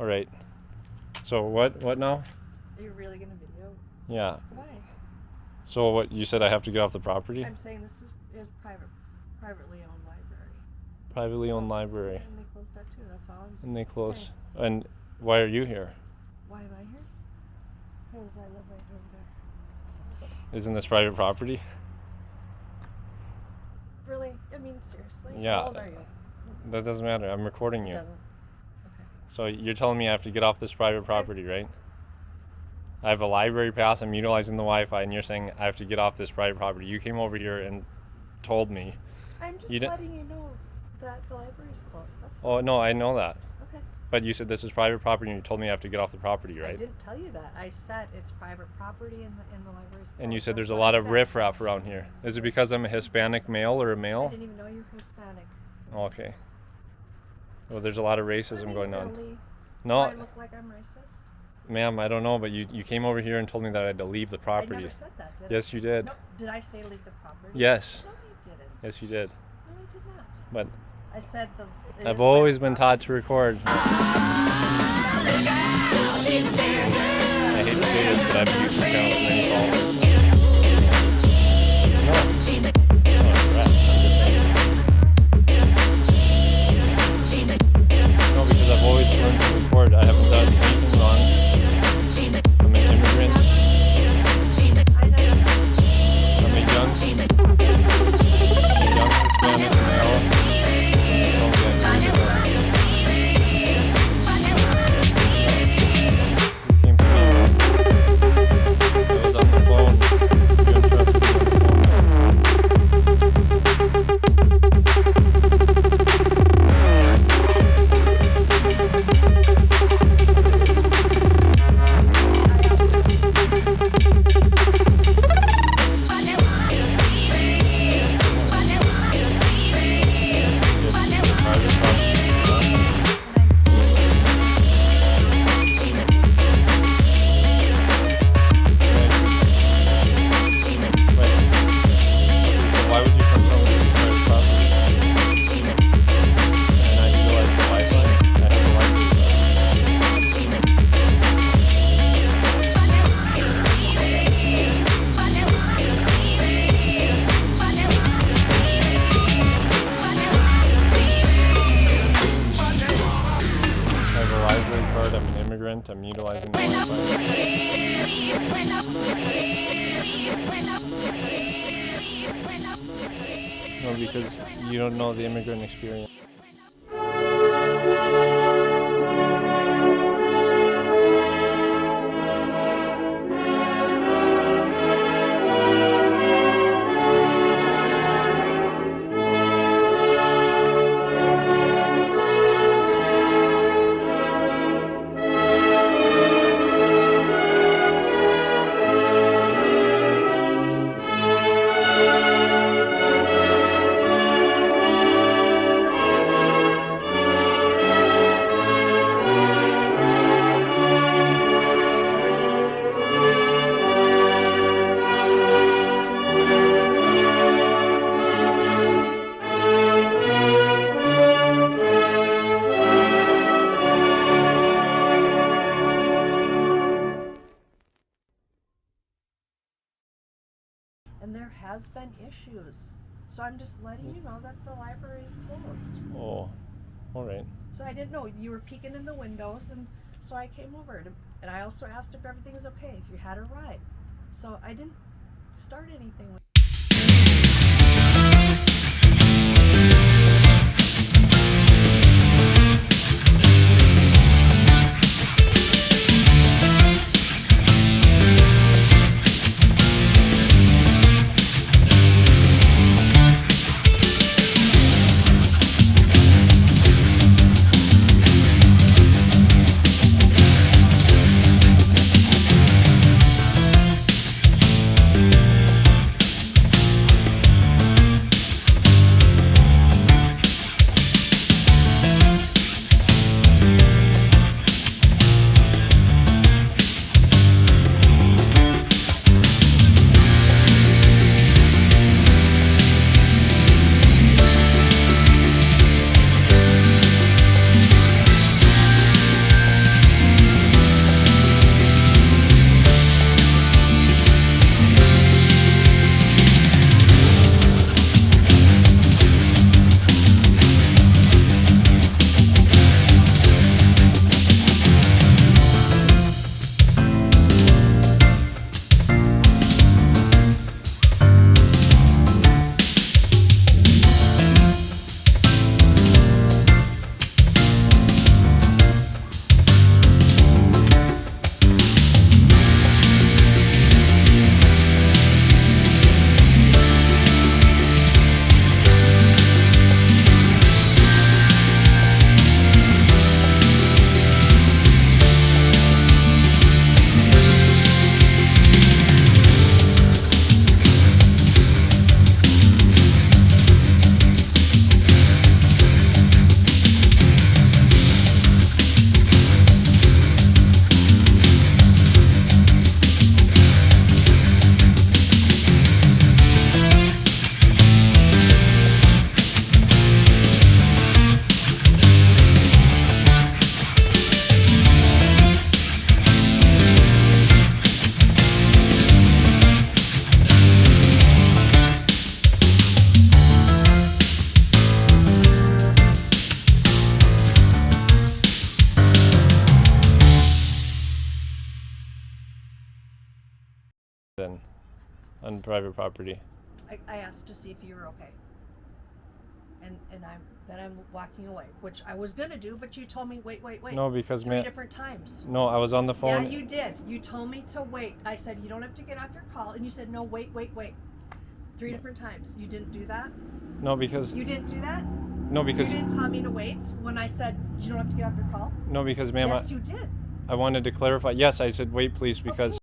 All right. So what now? Are you really gonna video? Yeah. Why? So what, you said I have to get off the property? I'm saying this is privately owned library. Privately owned library. And they closed that too, that's all I'm And they close. saying. And why are you here? Why am I here? Because I live right over there. Isn't this private property? Really? I mean, seriously? Yeah. How old are you? That doesn't matter. I'm recording It you. doesn't. Okay. So you're telling me I have to get off this private property, right? I have a library pass. I'm utilizing the Wi-Fi, and you're saying I have to get off this private property. You came over here and told me. I'm just letting you know that the library's closed. That's Oh, no, I know that. okay. But you said this is private property, and you told me I have to get off the property, right? I didn't tell you that. I said it's private property and the library's closed. And you said That's there's a what lot I of said. riffraff around here. Is it because I'm a Hispanic male or a I male? didn't even know you're Hispanic. Oh, okay. Well, there's a lot of racism Really? going on. Do No, I look like I'm racist? ma'am, I don't know, but you came over here and told me that I had to leave the I property. never said that, did Yes, you did. I? No, did I say leave the property? Yes. No, you didn't. Yes, you did. No, I did not. But I said it I've is always private been property. taught to record. I hate to say this, but I've used the channel with many followers. No. No, it's crap. I'm just saying. No, because I've always learned to record. I haven't done anything wrong. I'm an immigrant. I know. I'm a young Hispanic male. Don't get angry with that. You came to me. I was on the phone. You interrupted me on the Why would you come tell me this is private property? And I utilize the Wi-Fi? I have the Wi-Fi. I have a library card. I'm an immigrant. I'm utilizing the Wi-Fi. No, because you don't know the immigrant experience. And there has been issues. So I'm just letting you know that the library is closed. Oh, all right. So I didn't know. You were peeking in the windows, and so I came over. And I also asked if everything was okay, if you had a ride. So I didn't start anything with on private property. I asked to see if you were okay. And I'm walking away, which I was gonna do, but you told me wait. No, because 3 different times. No, I was on the phone. Yeah, you did. You told me to wait. I said you don't have to get off your call, and you said no, wait. 3 different times. You didn't do that. No, because You didn't do that. no, because You didn't tell me to wait when I said you don't have to get off your call. no, because ma'am, Yes, you did. I wanted to clarify. Yes, I said wait, please, because. Okay.